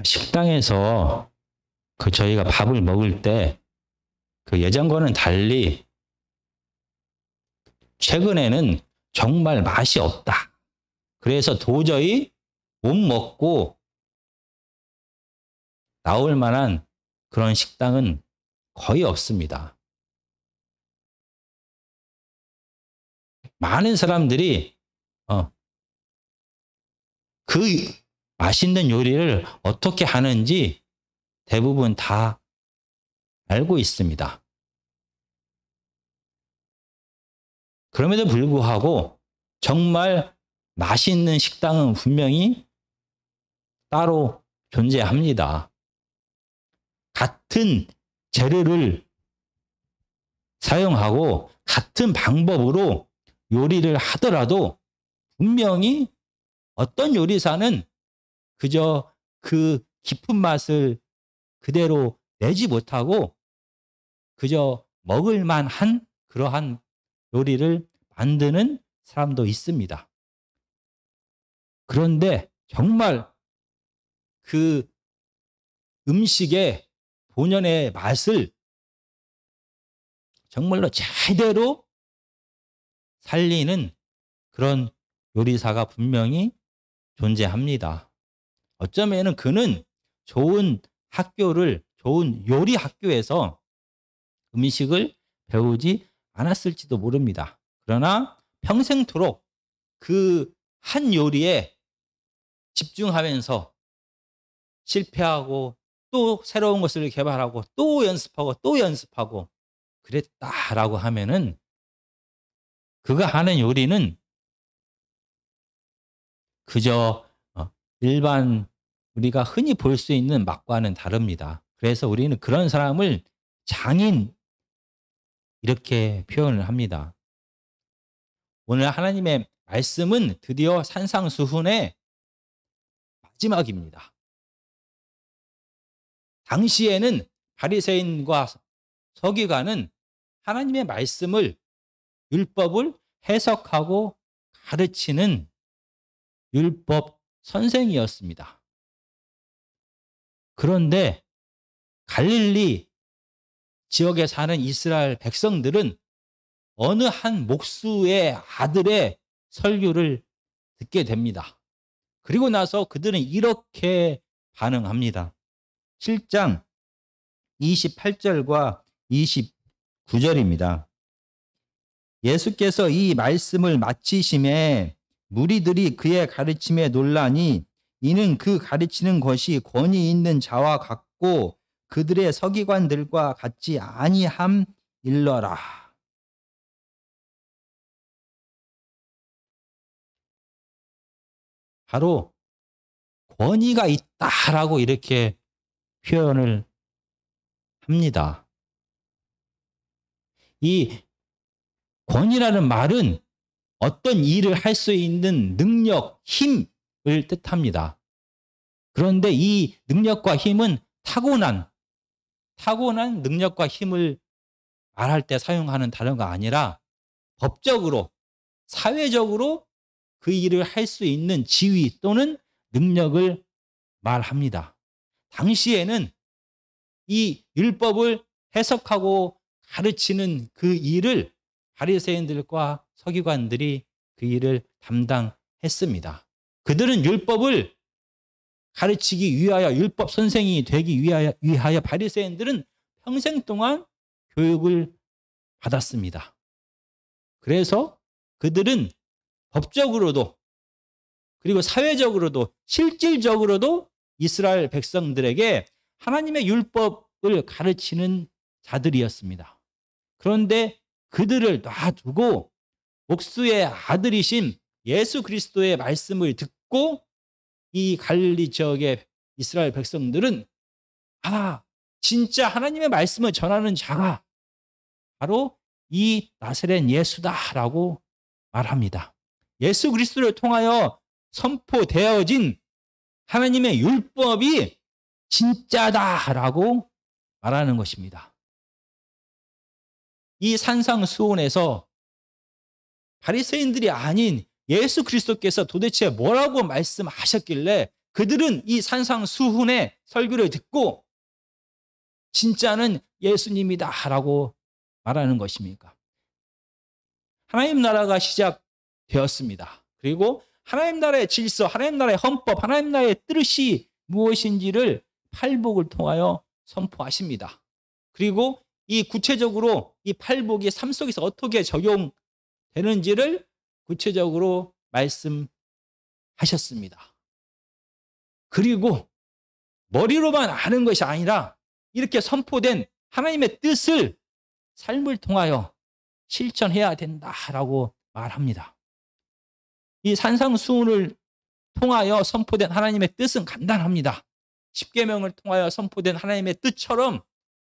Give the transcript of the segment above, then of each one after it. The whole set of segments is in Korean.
식당에서 저희가 밥을 먹을 때 예전과는 달리 최근에는 정말 맛이 없다. 그래서 도저히 못 먹고 나올 만한 그런 식당은 거의 없습니다. 많은 사람들이 그 맛있는 요리를 어떻게 하는지 대부분 다 알고 있습니다. 그럼에도 불구하고 정말 맛있는 식당은 분명히 따로 존재합니다. 같은 재료를 사용하고 같은 방법으로 요리를 하더라도 분명히 어떤 요리사는 그저 그 깊은 맛을 그대로 내지 못하고 그저 먹을 만한 그러한 요리를 만드는 사람도 있습니다. 그런데 정말 그 음식의 본연의 맛을 정말로 제대로 살리는 그런 요리사가 분명히 존재합니다. 어쩌면 그는 좋은 요리 학교에서 음식을 배우지 않았을지도 모릅니다. 그러나 평생토록 그 한 요리에 집중하면서 실패하고 또 새로운 것을 개발하고 또 연습하고 그랬다라고 하면은 그가 하는 요리는 그저 일반 우리가 흔히 볼 수 있는 맛과는 다릅니다. 그래서 우리는 그런 사람을 장인 이렇게 표현을 합니다. 오늘 하나님의 말씀은 드디어 산상수훈의 마지막입니다. 당시에는 바리새인과 서기관은 하나님의 말씀을 율법을 해석하고 가르치는 율법 선생이었습니다. 그런데 갈릴리 지역에 사는 이스라엘 백성들은 어느 한 목수의 아들의 설교를 듣게 됩니다. 그리고 나서 그들은 이렇게 반응합니다. 7장 28절과 29절입니다. 예수께서 이 말씀을 마치심에 무리들이 그의 가르침에 놀라니 이는 그 가르치는 것이 권위 있는 자와 같고 그들의 서기관들과 같지 아니함일러라. 바로 권위가 있다라고 이렇게 표현을 합니다. 이 권위라는 말은 어떤 일을 할 수 있는 능력, 힘을 뜻합니다. 그런데 이 능력과 힘은 타고난 능력과 힘을 말할 때 사용하는 단어가 아니라 법적으로, 사회적으로 그 일을 할 수 있는 지위 또는 능력을 말합니다. 당시에는 이 율법을 해석하고 가르치는 그 일을 바리새인들과 서기관들이 그 일을 담당했습니다. 그들은 율법을 가르치기 위하여 율법 선생이 되기 위하여 바리새인들은 평생 동안 교육을 받았습니다. 그래서 그들은 법적으로도 그리고 사회적으로도 실질적으로도 이스라엘 백성들에게 하나님의 율법을 가르치는 자들이었습니다. 그런데 그들을 놔두고 목수의 아들이신 예수 그리스도의 말씀을 듣고 이 갈릴리 지역의 이스라엘 백성들은 진짜 하나님의 말씀을 전하는 자가 바로 이 나사렛 예수다라고 말합니다. 예수 그리스도를 통하여 선포되어진 하나님의 율법이 진짜다라고 말하는 것입니다. 이 산상수훈에서 바리새인들이 아닌 예수 그리스도께서 도대체 뭐라고 말씀하셨길래 그들은 이 산상수훈의 설교를 듣고 진짜는 예수님이다라고 말하는 것입니까? 하나님 나라가 시작되었습니다. 그리고 하나님 나라의 질서, 하나님 나라의 헌법, 하나님 나라의 뜻이 무엇인지를 팔복을 통하여 선포하십니다. 그리고 이 구체적으로 이 팔복이 삶 속에서 어떻게 적용되는지를 구체적으로 말씀하셨습니다. 그리고 머리로만 아는 것이 아니라 이렇게 선포된 하나님의 뜻을 삶을 통하여 실천해야 된다라고 말합니다. 이 산상수훈을 통하여 선포된 하나님의 뜻은 간단합니다. 십계명을 통하여 선포된 하나님의 뜻처럼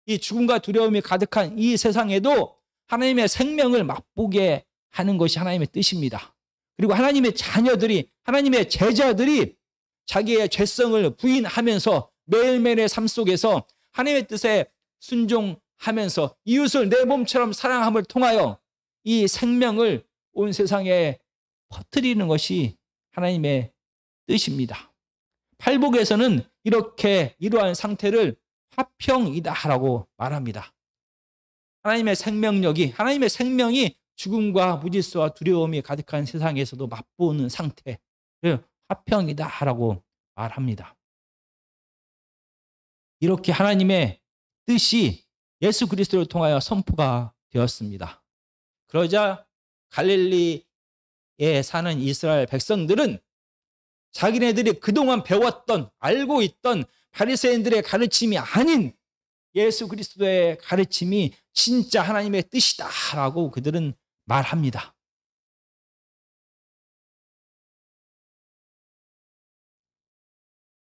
이 죽음과 두려움이 가득한 이 세상에도 하나님의 생명을 맛보게 하는 것이 하나님의 뜻입니다. 그리고 하나님의 자녀들이, 하나님의 제자들이 자기의 죄성을 부인하면서 매일매일의 삶 속에서 하나님의 뜻에 순종하면서 이웃을 내 몸처럼 사랑함을 통하여 이 생명을 온 세상에 퍼뜨리는 것이 하나님의 뜻입니다. 팔복에서는 이렇게 이러한 상태를 화평이다라고 말합니다. 하나님의 생명력이, 하나님의 생명이 죽음과 무질서와 두려움이 가득한 세상에서도 맛보는 상태를 화평이다라고 말합니다. 이렇게 하나님의 뜻이 예수 그리스도를 통하여 선포가 되었습니다. 그러자 갈릴리에 사는 이스라엘 백성들은 자기네들이 그동안 배웠던, 알고 있던 바리새인들의 가르침이 아닌 예수 그리스도의 가르침이 진짜 하나님의 뜻이다라고 그들은 말합니다.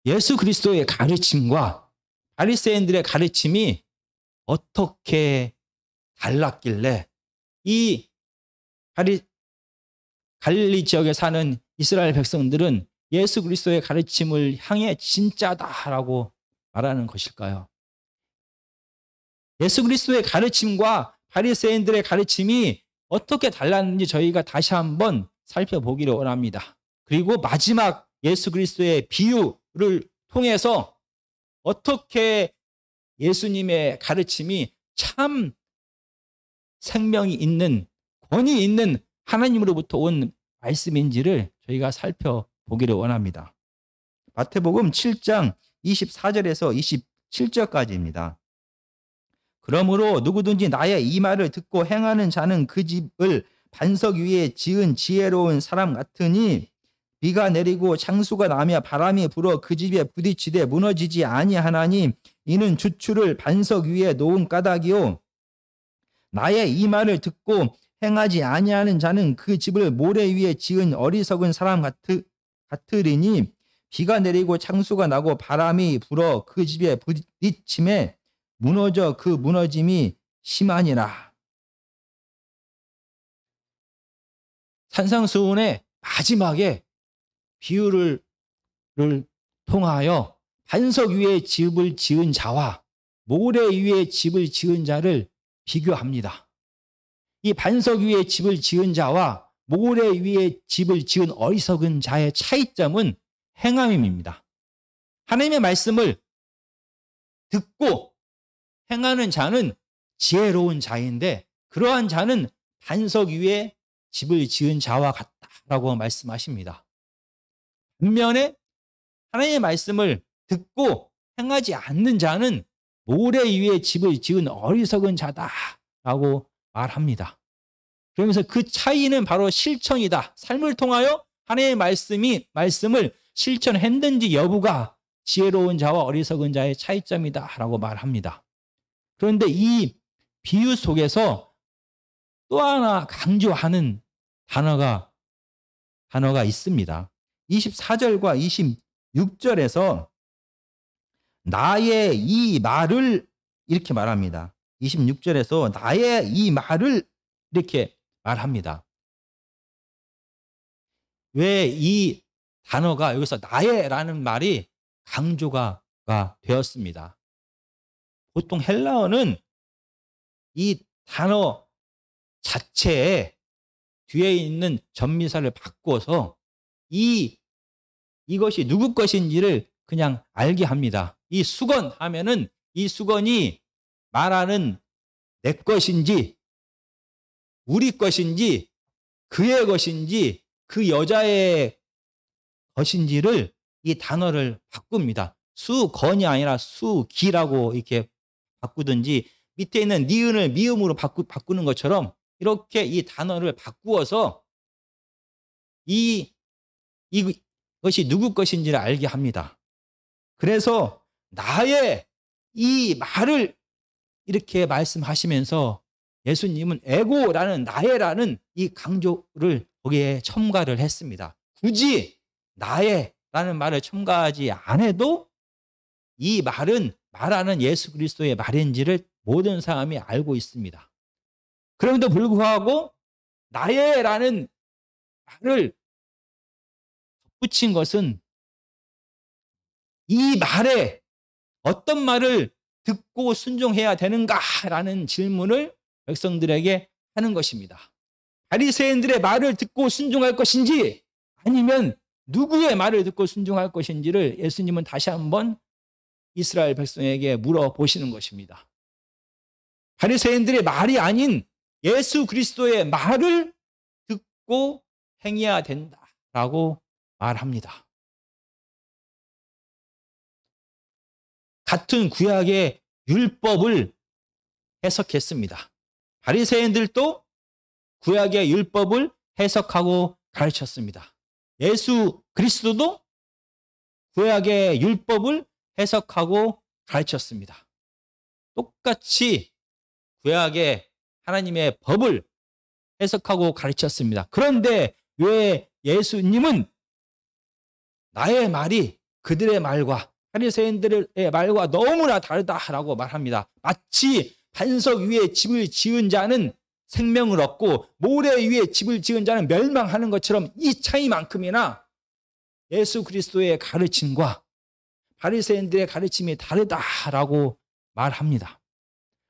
예수 그리스도의 가르침과 바리새인들의 가르침이 어떻게 달랐길래 이 갈릴리 지역에 사는 이스라엘 백성들은 예수 그리스도의 가르침을 향해 진짜다라고 말하는 것일까요? 예수 그리스도의 가르침과 바리새인들의 가르침이 어떻게 달랐는지 저희가 다시 한번 살펴보기를 원합니다. 그리고 마지막 예수 그리스도의 비유를 통해서 어떻게 예수님의 가르침이 참 생명이 있는, 권위 있는 하나님으로부터 온 말씀인지를 저희가 살펴보기를 원합니다. 마태복음 7장 24절에서 27절까지입니다. 그러므로 누구든지 나의 이 말을 듣고 행하는 자는 그 집을 반석 위에 지은 지혜로운 사람 같으니 비가 내리고 창수가 나며 바람이 불어 그 집에 부딪히되 무너지지 아니하나니 이는 주추를 반석 위에 놓은 까닭이요 나의 이 말을 듣고 행하지 아니하는 자는 그 집을 모래 위에 지은 어리석은 사람 같으리니 비가 내리고 창수가 나고 바람이 불어 그 집에 부딪힘에 무너져 그 무너짐이 심하니라. 산상수훈의 마지막에 비유를 통하여 반석 위에 집을 지은 자와 모래 위에 집을 지은 자를 비교합니다. 이 반석 위에 집을 지은 자와 모래 위에 집을 지은 어리석은 자의 차이점은 행함입니다. 하나님의 말씀을 듣고 행하는 자는 지혜로운 자인데 그러한 자는 반석 위에 집을 지은 자와 같다라고 말씀하십니다. 반면에 하나님의 말씀을 듣고 행하지 않는 자는 모래 위에 집을 지은 어리석은 자다라고 말합니다. 그러면서 그 차이는 바로 실천이다. 삶을 통하여 하나님의 말씀을 실천했는지 여부가 지혜로운 자와 어리석은 자의 차이점이다라고 말합니다. 그런데 이 비유 속에서 또 하나 강조하는 단어가 있습니다. 24절과 26절에서 나의 이 말을 이렇게 말합니다. 26절에서 나의 이 말을 이렇게 말합니다. 왜 이 단어가 여기서 나의라는 말이 강조가 되었습니다. 보통 헬라어는 이 단어 자체에 뒤에 있는 전미사를 바꿔서 이 이것이 누구 것인지를 그냥 알게 합니다. 이 수건 하면은 이 수건이 말하는 내 것인지 우리 것인지 그의 것인지 그 여자의 것인지를 이 단어를 바꿉니다. 수건이 아니라 수기라고 이렇게 바꾸든지 밑에 있는 니은을 미음으로 바꾸는 것처럼 이렇게 이 단어를 바꾸어서 이것이 누구 것인지를 알게 합니다. 그래서 나의 이 말을 이렇게 말씀하시면서 예수님은 에고라는 나의라는 이 강조를 거기에 첨가를 했습니다. 굳이 나의라는 말을 첨가하지 않아도 이 말은 말하는 예수 그리스도의 말인지를 모든 사람이 알고 있습니다. 그럼에도 불구하고 나의라는 말을 붙인 것은 이 말에 어떤 말을 듣고 순종해야 되는가라는 질문을 백성들에게 하는 것입니다. 바리새인들의 말을 듣고 순종할 것인지 아니면 누구의 말을 듣고 순종할 것인지를 예수님은 다시 한번 이스라엘 백성에게 물어보시는 것입니다. 바리새인들의 말이 아닌 예수 그리스도의 말을 듣고 행해야 된다라고 말합니다. 같은 구약의 율법을 해석했습니다. 바리새인들도 구약의 율법을 해석하고 가르쳤습니다. 예수 그리스도도 구약의 율법을 해석하고 가르쳤습니다. 똑같이 구약의 하나님의 법을 해석하고 가르쳤습니다. 그런데 왜 예수님은 나의 말이 그들의 말과 바리새인들의 말과 너무나 다르다라고 말합니다. 마치 반석 위에 집을 지은 자는 생명을 얻고 모래 위에 집을 지은 자는 멸망하는 것처럼 이 차이만큼이나 예수 그리스도의 가르침과 바리새인들의 가르침이 다르다라고 말합니다.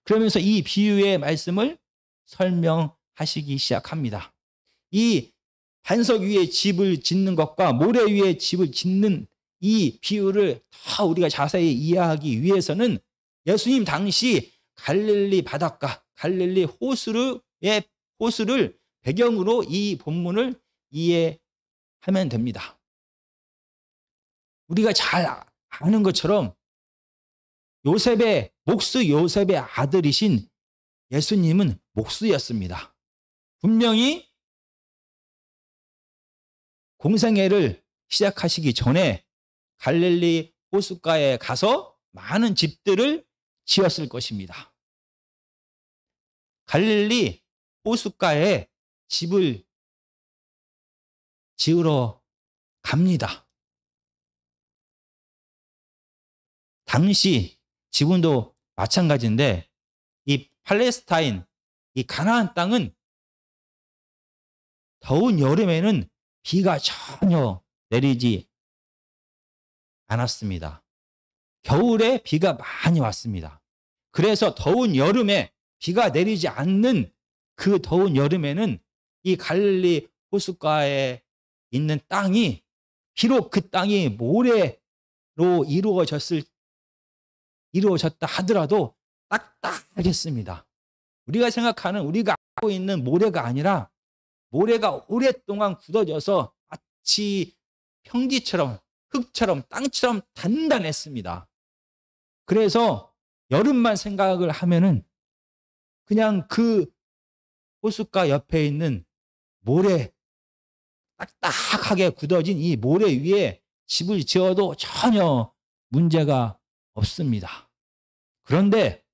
그러면서 이 비유의 말씀을 설명하시기 시작합니다. 이 반석 위에 집을 짓는 것과 모래 위에 집을 짓는 이 비유를 더 우리가 자세히 이해하기 위해서는 예수님 당시 갈릴리 바닷가, 갈릴리 호수를 배경으로 이 본문을 이해하면 됩니다. 우리가 잘 아는 것처럼 요셉의 아들이신 예수님은 목수였습니다. 분명히 공생애를 시작하시기 전에 갈릴리 호숫가에 가서 많은 집들을 지었을 것입니다. 갈릴리 호숫가에 집을 지으러 갑니다. 당시 지금도 마찬가지인데 이 팔레스타인, 이 가나안 땅은 더운 여름에는 비가 전혀 내리지 않았습니다. 겨울에 비가 많이 왔습니다. 그래서 더운 여름에 비가 내리지 않는 그 더운 여름에는 이 갈릴리 호숫가에 있는 땅이 비록 그 땅이 모래로 이루어졌다 하더라도 딱딱했습니다. 우리가 생각하는 우리가 알고 있는 모래가 아니라 모래가 오랫동안 굳어져서 마치 평지처럼 흙처럼 땅처럼 단단했습니다. 그래서 여름만 생각을 하면은 그냥 그 호숫가 옆에 있는 모래 딱딱하게 굳어진 이 모래 위에 집을 지어도 전혀 문제가 없습니다. 그런데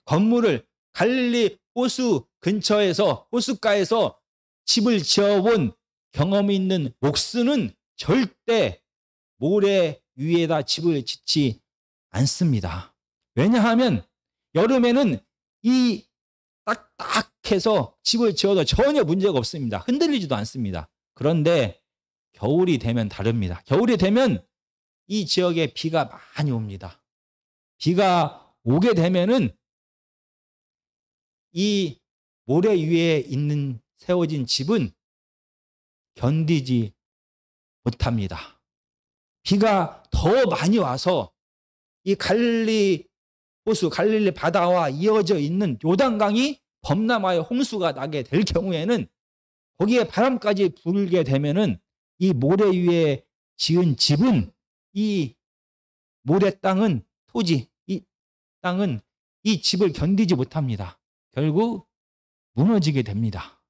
건물을 갈릴리 호수 근처에서 호숫가에서 집을 지어본 경험이 있는 목수는 절대 모래 위에다 집을 짓지 않습니다. 왜냐하면 여름에는 이 딱딱해서 집을 지어도 전혀 문제가 없습니다. 흔들리지도 않습니다. 그런데 겨울이 되면 다릅니다. 겨울이 되면 이 지역에 비가 많이 옵니다. 비가 오게 되면은 이 모래 위에 세워진 집은 견디지 못합니다. 비가 더 많이 와서 이 갈릴리 호수, 갈릴리 바다와 이어져 있는 요단강이 범람하여 홍수가 나게 될 경우에는 거기에 바람까지 불게 되면은 이 모래 위에 지은 집은 이 모래 땅은 토지, 이 땅은 이 집을 견디지 못합니다. 결국 무너지게 됩니다.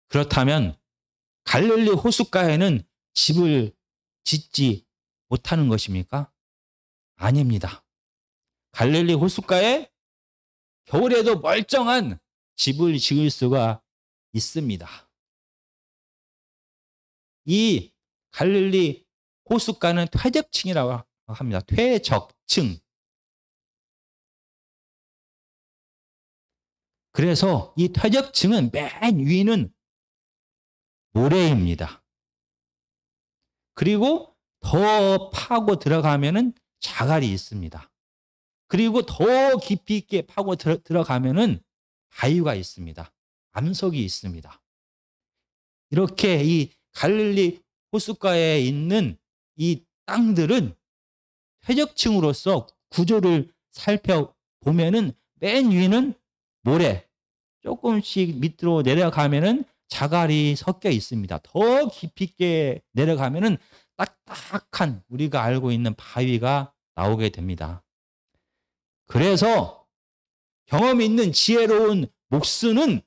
그렇다면 갈릴리 호숫가에는 집을 짓지 못하는 것입니까? 아닙니다. 갈릴리 호숫가에 겨울에도 멀쩡한 집을 지을 수가 있습니다. 이 갈릴리 호숫가는 퇴적층이라고 합니다. 퇴적층. 그래서 이 퇴적층은 맨 위는 모래입니다. 그리고 더 파고 들어가면은 자갈이 있습니다. 그리고 더 깊이 있게 파고 들어가면은 바위가 있습니다. 암석이 있습니다. 이렇게 이 갈릴리 호숫가에 있는 이 땅들은 퇴적층으로서 구조를 살펴보면은 맨 위는 모래, 조금씩 밑으로 내려가면은 자갈이 섞여 있습니다. 더 깊이 있게 내려가면은 딱딱한 우리가 알고 있는 바위가 나오게 됩니다. 그래서 경험 있는 지혜로운 목수는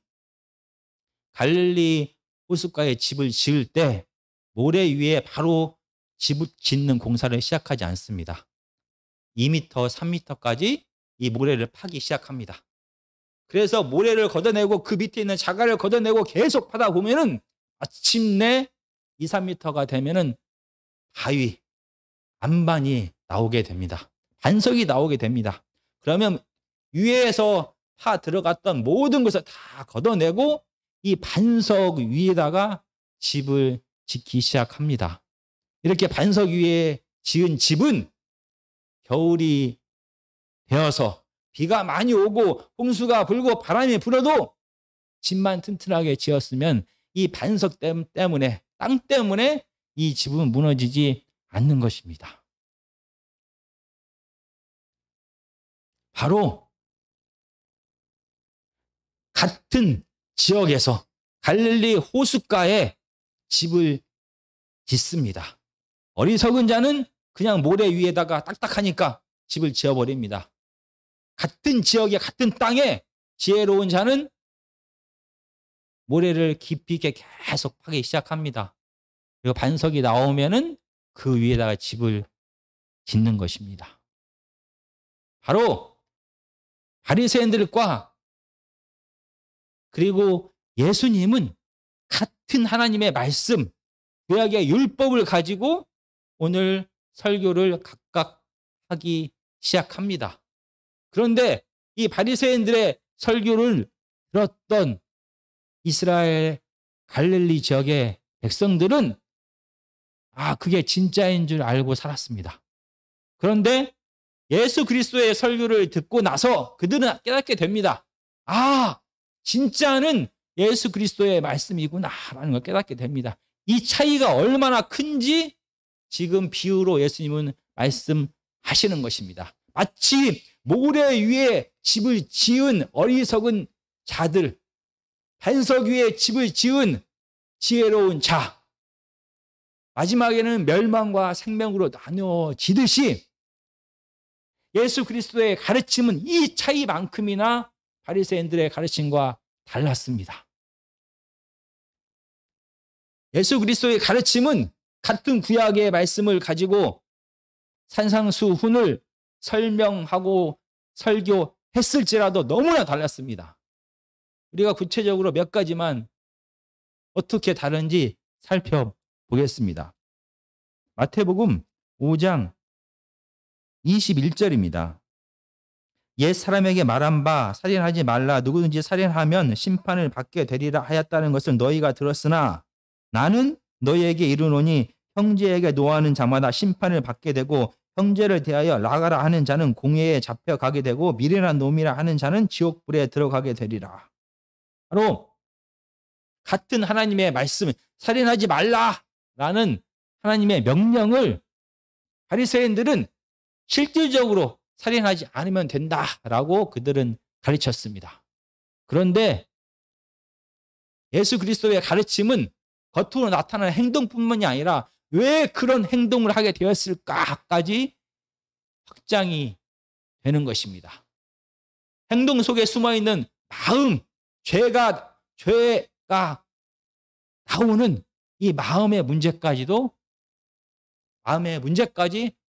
갈릴리 호숫가에 집을 지을 때 모래 위에 바로 집을 짓는 공사를 시작하지 않습니다. 2m, 3m까지 이 모래를 파기 시작합니다. 그래서 모래를 걷어내고 그 밑에 있는 자갈을 걷어내고 계속 파다 보면은 마침내 2, 3m가 되면은 바위, 안반이 나오게 됩니다. 반석이 나오게 됩니다. 그러면 위에서 파 들어갔던 모든 것을 다 걷어내고 이 반석 위에다가 집을 짓기 시작합니다. 이렇게 반석 위에 지은 집은 겨울이 되어서 비가 많이 오고 홍수가 불고 바람이 불어도 집만 튼튼하게 지었으면 이 반석 때문에, 땅 때문에 이 집은 무너지지 않는 것입니다. 바로 같은 지역에서 갈릴리 호숫가에 집을 짓습니다. 어리석은 자는 그냥 모래 위에다가 딱딱하니까 집을 지어버립니다. 같은 지역에 같은 땅에 지혜로운 자는 모래를 깊이 있게 계속 파기 시작합니다. 그리고 반석이 나오면은 그 위에다가 집을 짓는 것입니다. 바로 바리새인들과 그리고 예수님은 같은 하나님의 말씀, 구약의 율법을 가지고 오늘 설교를 각각 하기 시작합니다. 그런데 이 바리새인들의 설교를 들었던 이스라엘 갈릴리 지역의 백성들은 그게 진짜인 줄 알고 살았습니다. 그런데 예수 그리스도의 설교를 듣고 나서 그들은 깨닫게 됩니다. 진짜는 예수 그리스도의 말씀이구나라는 걸 깨닫게 됩니다. 이 차이가 얼마나 큰지 지금 비유로 예수님은 말씀하시는 것입니다. 마치 모래 위에 집을 지은 어리석은 자들, 반석 위에 집을 지은 지혜로운 자, 마지막에는 멸망과 생명으로 나누어지듯이 예수 그리스도의 가르침은 이 차이만큼이나 바리새인들의 가르침과 달랐습니다. 예수 그리스도의 가르침은 같은 구약의 말씀을 가지고 산상수훈을 설명하고 설교했을지라도 너무나 달랐습니다. 우리가 구체적으로 몇 가지만 어떻게 다른지 살펴보겠습니다. 마태복음 5장 21절입니다. 옛 사람에게 말한 바 살인하지 말라 누구든지 살인하면 심판을 받게 되리라 하였다는 것을 너희가 들었으나 나는 너희에게 이르노니 형제에게 노하는 자마다 심판을 받게 되고 형제를 대하여 나가라 하는 자는 공회에 잡혀가게 되고 미련한 놈이라 하는 자는 지옥불에 들어가게 되리라. 바로 같은 하나님의 말씀, 살인하지 말라라는 하나님의 명령을 바리새인들은 실질적으로 살인하지 않으면 된다라고 그들은 가르쳤습니다. 그런데 예수 그리스도의 가르침은 겉으로 나타나는 행동뿐만이 아니라 왜 그런 행동을 하게 되었을까까지 확장이 되는 것입니다. 행동 속에 숨어있는 마음, 죄가 나오는 이 마음의 문제까지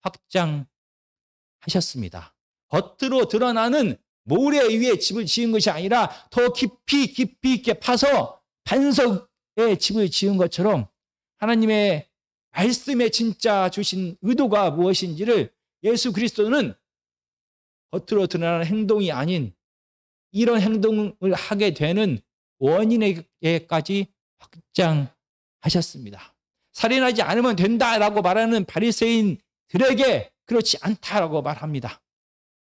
확장하셨습니다. 겉으로 드러나는 모래 위에 집을 지은 것이 아니라 더 깊이 있게 파서 반석에 집을 지은 것처럼 하나님의 말씀에 진짜 주신 의도가 무엇인지를 예수 그리스도는 겉으로 드러나는 행동이 아닌 이런 행동을 하게 되는 원인에게까지 확장하셨습니다. 살인하지 않으면 된다라고 말하는 바리새인들에게 그렇지 않다라고 말합니다.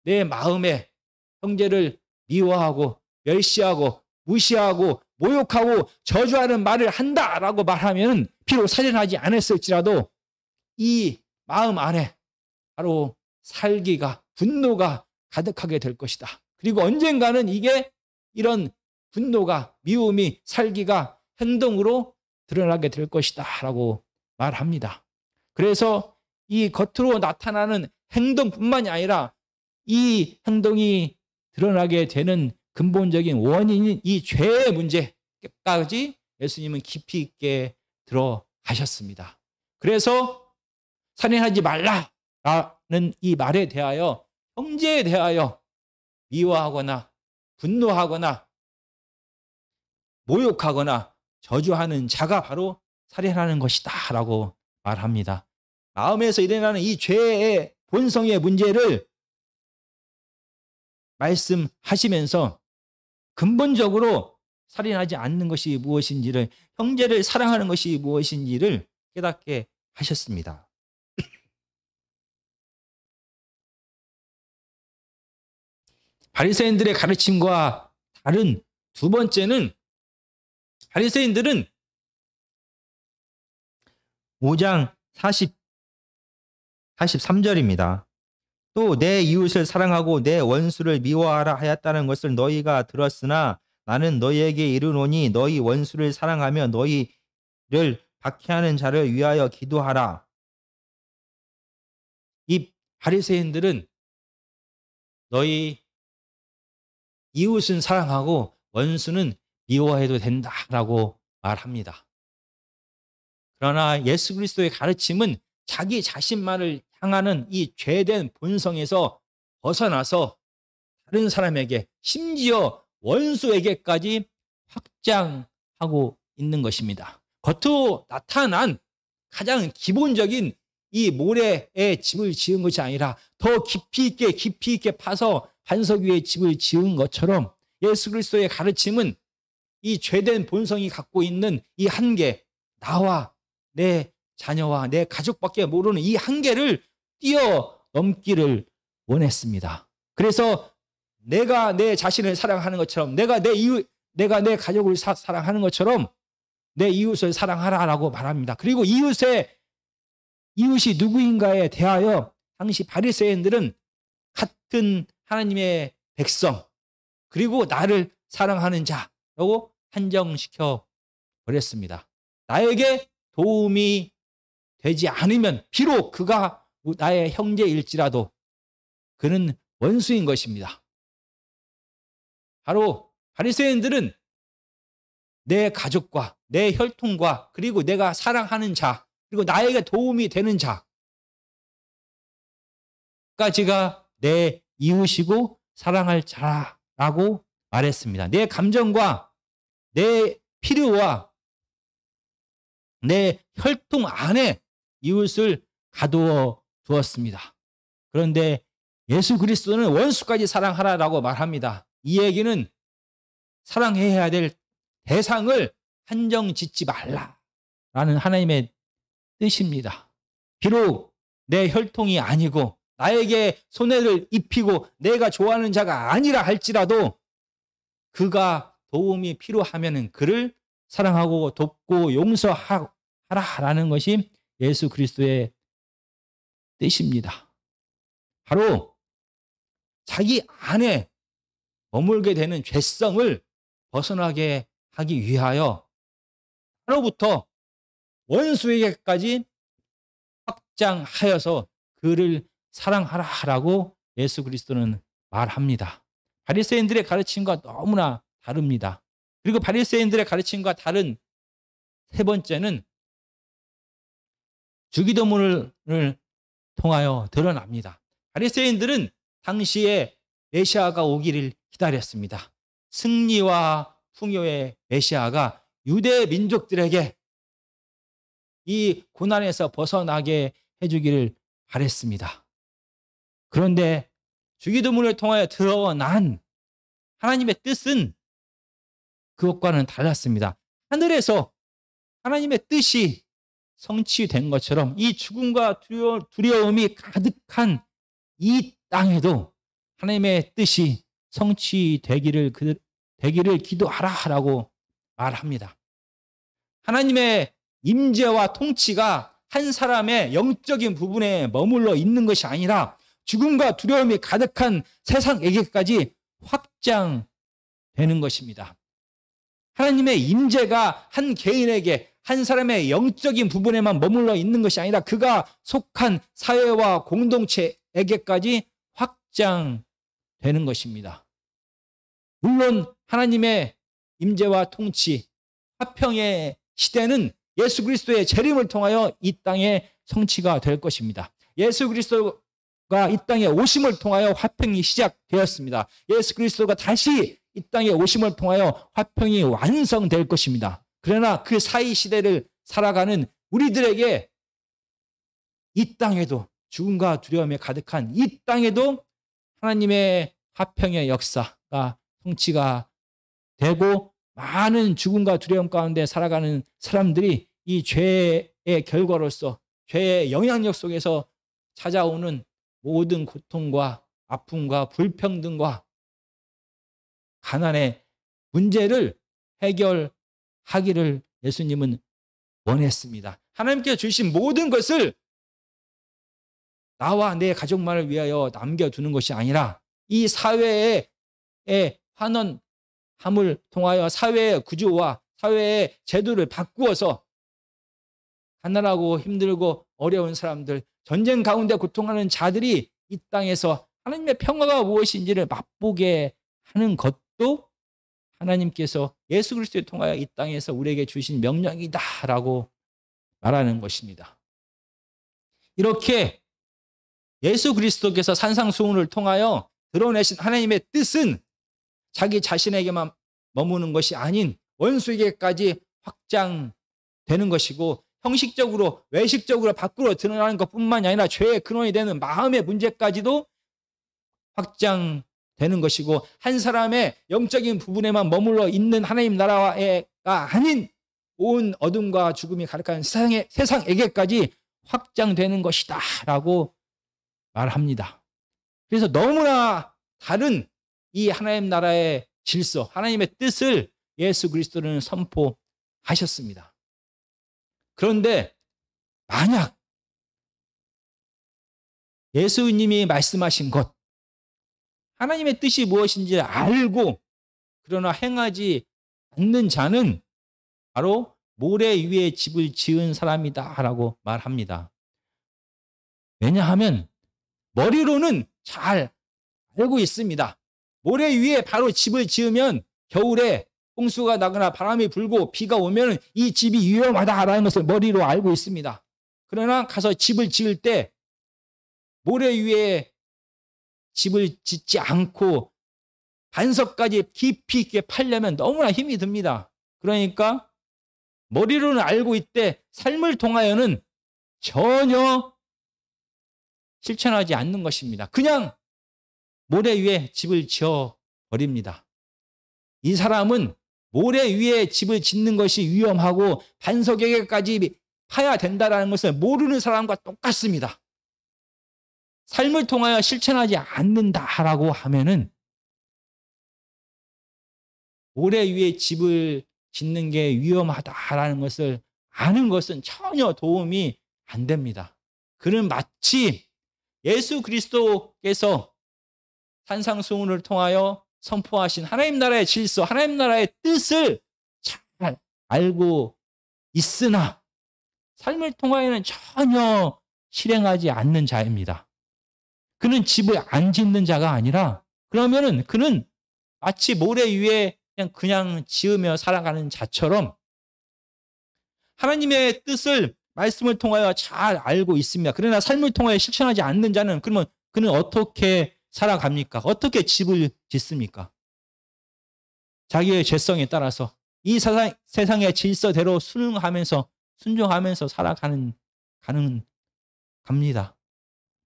내 마음에 형제를 미워하고 멸시하고 무시하고 모욕하고 저주하는 말을 한다라고 말하면 비록 살인하지 않았을지라도 이 마음 안에 바로 살기가, 분노가 가득하게 될 것이다. 그리고 언젠가는 이런 분노가, 미움이, 살기가 행동으로 드러나게 될 것이다 라고 말합니다. 그래서 이 겉으로 나타나는 행동뿐만이 아니라 이 행동이 드러나게 되는 근본적인 원인인 이 죄의 문제까지 예수님은 깊이 있게 들어가셨습니다. 그래서 살인하지 말라라는 이 말에 대하여, 형제에 대하여 미워하거나 분노하거나 모욕하거나 저주하는 자가 바로 살인하는 것이다 라고 말합니다. 마음에서 일어나는 이 죄의 본성의 문제를 말씀하시면서 근본적으로 살인하지 않는 것이 무엇인지를, 형제를 사랑하는 것이 무엇인지를 깨닫게 하셨습니다. 바리새인들의 가르침과 다른 두 번째는, 바리새인들은 5장 43절입니다. 또 내 이웃을 사랑하고 내 원수를 미워하라 하였다는 것을 너희가 들었으나 나는 너희에게 이르노니 너희 원수를 사랑하며 너희를 박해하는 자를 위하여 기도하라. 이 바리새인들은 너희 이웃은 사랑하고 원수는 미워해도 된다라고 말합니다. 그러나 예수 그리스도의 가르침은 자기 자신만을 향하는 이 죄된 본성에서 벗어나서 다른 사람에게, 심지어 원수에게까지 확장하고 있는 것입니다. 겉으로 나타난 가장 기본적인 이 모래에 집을 지은 것이 아니라 더 깊이 있게 파서 반석 위에 집을 지은 것처럼 예수 그리스도의 가르침은 이 죄된 본성이 갖고 있는 이 한계, 나와 내 자녀와 내 가족밖에 모르는 이 한계를 뛰어넘기를 원했습니다. 그래서 내가 내 자신을 사랑하는 것처럼, 내가 내 가족을 사랑하는 것처럼 내 이웃을 사랑하라라고 말합니다. 그리고 이웃이 누구인가에 대하여 당시 바리새인들은 같은 하나님의 백성, 그리고 나를 사랑하는 자라고 한정시켜 버렸습니다. 나에게 도움이 되지 않으면 비록 그가 나의 형제일지라도 그는 원수인 것입니다. 바로 바리새인들은 내 가족과 내 혈통과 그리고 내가 사랑하는 자, 그리고 나에게 도움이 되는 자까지가 내 이웃이고 사랑할 자라고 말했습니다. 내 감정과 내 필요와 내 혈통 안에 이웃을 가두어 두었습니다. 그런데 예수 그리스도는 원수까지 사랑하라라고 말합니다. 이 얘기는 사랑해야 될 대상을 한정 짓지 말라라는 하나님의 뜻입니다. 비록 내 혈통이 아니고 나에게 손해를 입히고 내가 좋아하는 자가 아니라 할지라도 그가 도움이 필요하면 그를 사랑하고 돕고 용서하라라는 것이 예수 그리스도의 뜻입니다. 바로 자기 안에 머물게 되는 죄성을 벗어나게 하기 위하여 하로부터 원수에게까지 확장하여서 그를 사랑하라라고 예수 그리스도는 말합니다. 바리새인들의 가르침과 너무나 다릅니다. 그리고 바리새인들의 가르침과 다른 세 번째는 주기도문을 통하여 드러납니다. 바리새인들은 당시에 메시아가 오기를 기다렸습니다. 승리와 풍요의 메시아가 유대 민족들에게 이 고난에서 벗어나게 해주기를 바랬습니다. 그런데 주기도문을 통하여 드러난 하나님의 뜻은 그것과는 달랐습니다. 하늘에서 하나님의 뜻이 성취된 것처럼 이 죽음과 두려움이 가득한 이 땅에도 하나님의 뜻이 성취되기를 기도하라라고 말합니다. 하나님의 임재와 통치가 한 사람의 영적인 부분에 머물러 있는 것이 아니라 죽음과 두려움이 가득한 세상에게까지 확장되는 것입니다. 하나님의 임재가 한 개인에게 한 사람의 영적인 부분에만 머물러 있는 것이 아니라 그가 속한 사회와 공동체에게까지 확장되는 것입니다. 물론 하나님의 임재와 통치, 화평의 시대는 예수 그리스도의 재림을 통하여 이 땅에 성취가 될 것입니다. 예수 그리스도가 이 땅에 오심을 통하여 화평이 시작되었습니다. 예수 그리스도가 다시 이 땅에 오심을 통하여 화평이 완성될 것입니다. 그러나 그 사이 시대를 살아가는 우리들에게 이 땅에도 죽음과 두려움에 가득한 이 땅에도 하나님의 화평의 역사가 성취가 되고 많은 죽음과 두려움 가운데 살아가는 사람들이 이 죄의 결과로서 죄의 영향력 속에서 찾아오는 모든 고통과 아픔과 불평등과 가난의 문제를 해결하기를 예수님은 원했습니다. 하나님께서 주신 모든 것을 나와 내 가족만을 위하여 남겨두는 것이 아니라 이 사회의 환원함을 통하여 사회의 구조와 사회의 제도를 바꾸어서 가난하고 힘들고 어려운 사람들, 전쟁 가운데 고통하는 자들이 이 땅에서 하나님의 평화가 무엇인지를 맛보게 하는 것도 하나님께서 예수 그리스도를 통하여 이 땅에서 우리에게 주신 명령이다라고 말하는 것입니다. 이렇게 예수 그리스도께서 산상수훈을 통하여 드러내신 하나님의 뜻은 자기 자신에게만 머무는 것이 아닌 원수에게까지 확장되는 것이고 형식적으로 외식적으로 밖으로 드러나는 것뿐만이 아니라 죄의 근원이 되는 마음의 문제까지도 확장되는 것이고 한 사람의 영적인 부분에만 머물러 있는 하나님 나라가 아닌 온 어둠과 죽음이 가득한 세상에게까지 확장되는 것이다 라고 말합니다. 그래서 너무나 다른 이 하나님 나라의 질서, 하나님의 뜻을 예수 그리스도는 선포하셨습니다. 그런데 만약 예수님이 말씀하신 것, 하나님의 뜻이 무엇인지 알고 그러나 행하지 않는 자는 바로 모래 위에 집을 지은 사람이다 라고 말합니다. 왜냐하면 머리로는 잘 알고 있습니다. 모래 위에 바로 집을 지으면 겨울에 홍수가 나거나 바람이 불고 비가 오면 이 집이 위험하다라는 것을 머리로 알고 있습니다. 그러나 가서 집을 지을 때 모래 위에 집을 짓지 않고 반석까지 깊이 있게 파려면 너무나 힘이 듭니다. 그러니까 머리로는 알고 있되 삶을 통하여는 전혀 실천하지 않는 것입니다. 그냥 모래 위에 집을 지어 버립니다. 이 사람은 모래 위에 집을 짓는 것이 위험하고 반석에게까지 파야 된다는 것을 모르는 사람과 똑같습니다. 삶을 통하여 실천하지 않는다라고 하면은 모래 위에 집을 짓는 게 위험하다라는 것을 아는 것은 전혀 도움이 안 됩니다. 그는 마치 예수 그리스도께서 산상수훈을 통하여 선포하신 하나님 나라의 질서, 하나님 나라의 뜻을 잘 알고 있으나 삶을 통하여는 전혀 실행하지 않는 자입니다. 그는 집을 안 짓는 자가 아니라 그러면은 그는 마치 모래 위에 그냥 지으며 살아가는 자처럼 하나님의 뜻을 말씀을 통하여 잘 알고 있습니다. 그러나 삶을 통하여 실천하지 않는 자는 그러면 그는 어떻게 살아갑니까? 어떻게 집을 짓습니까? 자기의 죄성에 따라서 이 세상의 질서대로 순종하면서 살아가는 갑니다.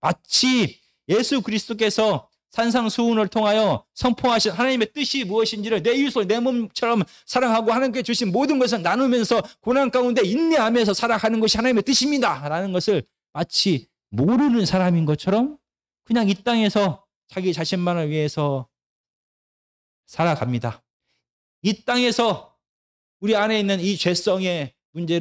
마치 예수 그리스도께서 산상수훈을 통하여 선포하신 하나님의 뜻이 무엇인지를 내 이웃을 내 몸처럼 사랑하고 하나님께 주신 모든 것을 나누면서 고난 가운데 인내하면서 살아가는 것이 하나님의 뜻입니다 라는 것을 마치 모르는 사람인 것처럼 그냥 이 땅에서 자기 자신만을 위해서 살아갑니다. 이 땅에서 우리 안에 있는 이 죄성의 문제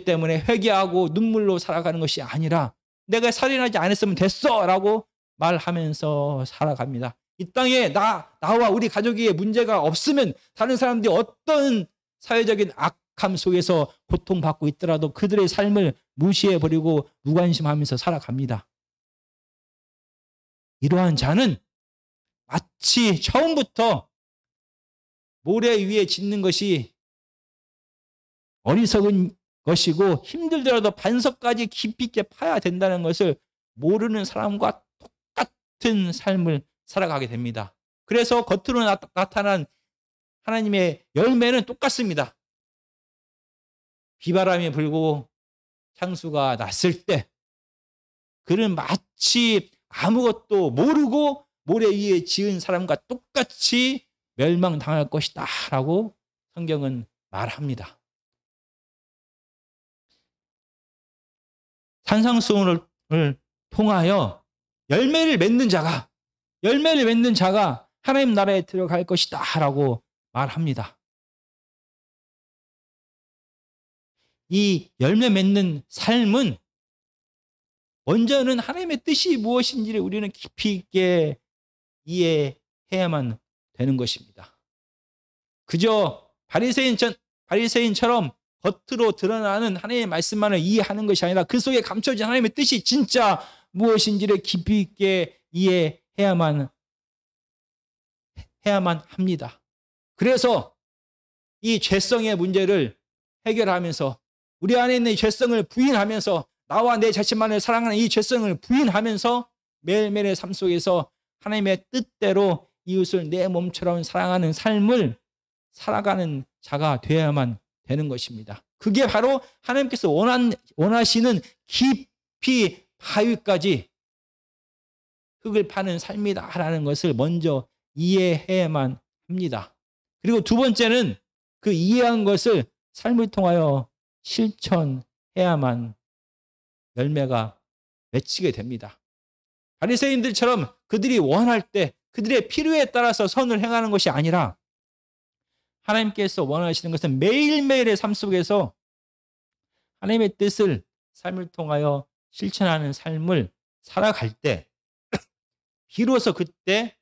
때문에 회개하고 눈물로 살아가는 것이 아니라 내가 살인하지 않았으면 됐어 라고 말하면서 살아갑니다. 이 땅에 나와 우리 가족의 문제가 없으면 다른 사람들이 어떤 사회적인 악함 속에서 고통받고 있더라도 그들의 삶을 무시해버리고 무관심하면서 살아갑니다. 이러한 자는 마치 처음부터 모래 위에 짓는 것이 어리석은 것이고 힘들더라도 반석까지 깊이 있게 파야 된다는 것을 모르는 사람과 똑같은 삶을 살아가게 됩니다. 그래서 겉으로 나타난 하나님의 열매는 똑같습니다. 비바람이 불고 창수가 났을 때 그는 마치 아무것도 모르고 모래 위에 지은 사람과 똑같이 멸망당할 것이다 라고 성경은 말합니다. 산상수훈을 통하여 열매를 맺는 자가 하나님 나라에 들어갈 것이다 라고 말합니다. 이 열매 맺는 삶은 먼저는 하나님의 뜻이 무엇인지를 우리는 깊이 있게 이해해야만 되는 것입니다. 그저 바리새인처럼 겉으로 드러나는 하나님의 말씀만을 이해하는 것이 아니라 그 속에 감춰진 하나님의 뜻이 진짜 무엇인지를 깊이 있게 이해해야만 합니다. 그래서 이 죄성의 문제를 해결하면서 우리 안에 있는 이 죄성을 부인하면서 나와 내 자신만을 사랑하는 이 죄성을 부인하면서 매일매일의 삶 속에서 하나님의 뜻대로 이웃을 내 몸처럼 사랑하는 삶을 살아가는 자가 되어야만 되는 것입니다. 그게 바로 하나님께서 원하시는 깊이 바위까지 흙을 파는 삶이다라는 것을 먼저 이해해야만 합니다. 그리고 두 번째는 그 이해한 것을 삶을 통하여 실천해야만 열매가 맺히게 됩니다. 바리새인들처럼 그들이 원할 때 그들의 필요에 따라서 선을 행하는 것이 아니라 하나님께서 원하시는 것은 매일매일의 삶 속에서 하나님의 뜻을 삶을 통하여 실천하는 삶을 살아갈 때 비로소 그때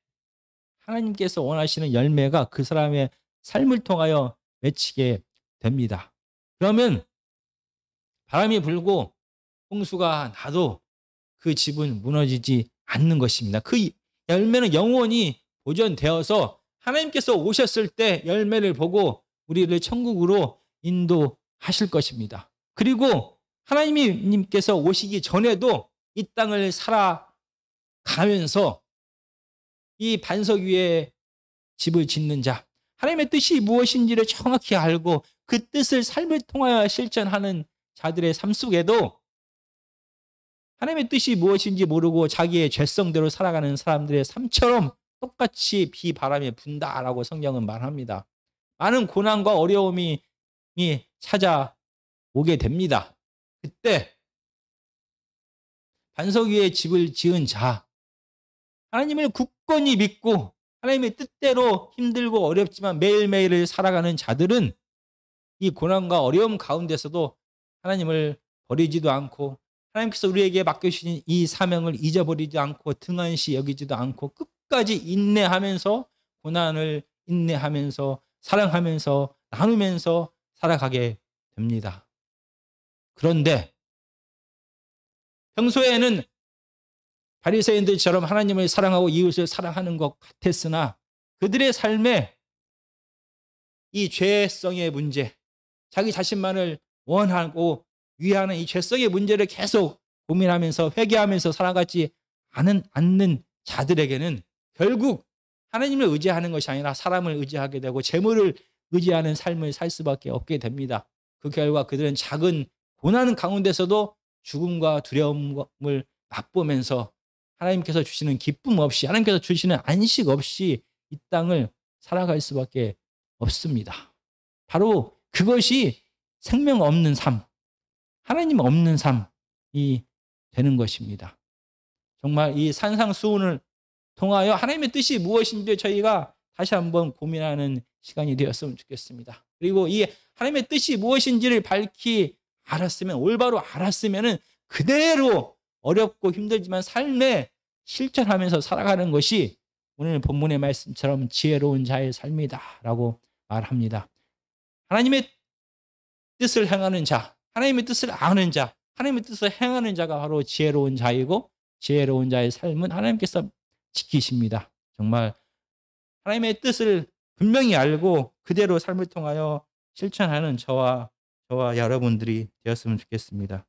하나님께서 원하시는 열매가 그 사람의 삶을 통하여 맺히게 됩니다. 그러면 바람이 불고 홍수가 나도 그 집은 무너지지 않는 것입니다. 그 열매는 영원히 보존되어서 하나님께서 오셨을 때 열매를 보고 우리를 천국으로 인도하실 것입니다. 그리고 하나님께서 오시기 전에도 이 땅을 살아가면서 이 반석 위에 집을 짓는 자, 하나님의 뜻이 무엇인지를 정확히 알고 그 뜻을 삶을 통하여 실천하는 자들의 삶 속에도 하나님의 뜻이 무엇인지 모르고 자기의 죄성대로 살아가는 사람들의 삶처럼 똑같이 비바람이 분다라고 성경은 말합니다. 많은 고난과 어려움이 찾아오게 됩니다. 그때 반석 위에 집을 지은 자, 하나님을 굳건히 믿고 하나님의 뜻대로 힘들고 어렵지만 매일매일을 살아가는 자들은 이 고난과 어려움 가운데서도 하나님을 버리지도 않고 하나님께서 우리에게 맡겨주신 이 사명을 잊어버리지 않고 등한시 여기지도 않고 끝까지 인내하면서 고난을 인내하면서 사랑하면서 나누면서 살아가게 됩니다. 그런데 평소에는 바리새인들처럼 하나님을 사랑하고 이웃을 사랑하는 것 같았으나 그들의 삶에 이 죄성의 문제, 자기 자신만을 원하고 위하는 이 죄성의 문제를 계속 고민하면서 회개하면서 살아가지 않는 자들에게는 결국 하나님을 의지하는 것이 아니라 사람을 의지하게 되고 재물을 의지하는 삶을 살 수밖에 없게 됩니다. 그 결과 그들은 작은 고난 가운데서도 죽음과 두려움을 맛보면서 하나님께서 주시는 기쁨 없이 하나님께서 주시는 안식 없이 이 땅을 살아갈 수밖에 없습니다. 바로 그것이 생명 없는 삶, 하나님 없는 삶이 되는 것입니다. 정말 이 산상수훈을 통하여 하나님의 뜻이 무엇인지 저희가 다시 한번 고민하는 시간이 되었으면 좋겠습니다. 그리고 이 하나님의 뜻이 무엇인지를 밝히 알았으면, 올바로 알았으면 그대로 어렵고 힘들지만 삶에 실천하면서 살아가는 것이 오늘 본문의 말씀처럼 지혜로운 자의 삶이다라고 말합니다. 하나님의 뜻을 행하는 자, 하나님의 뜻을 아는 자, 하나님의 뜻을 행하는 자가 바로 지혜로운 자이고 지혜로운 자의 삶은 하나님께서 지키십니다. 정말 하나님의 뜻을 분명히 알고 그대로 삶을 통하여 실천하는 저와 여러분들이 되었으면 좋겠습니다.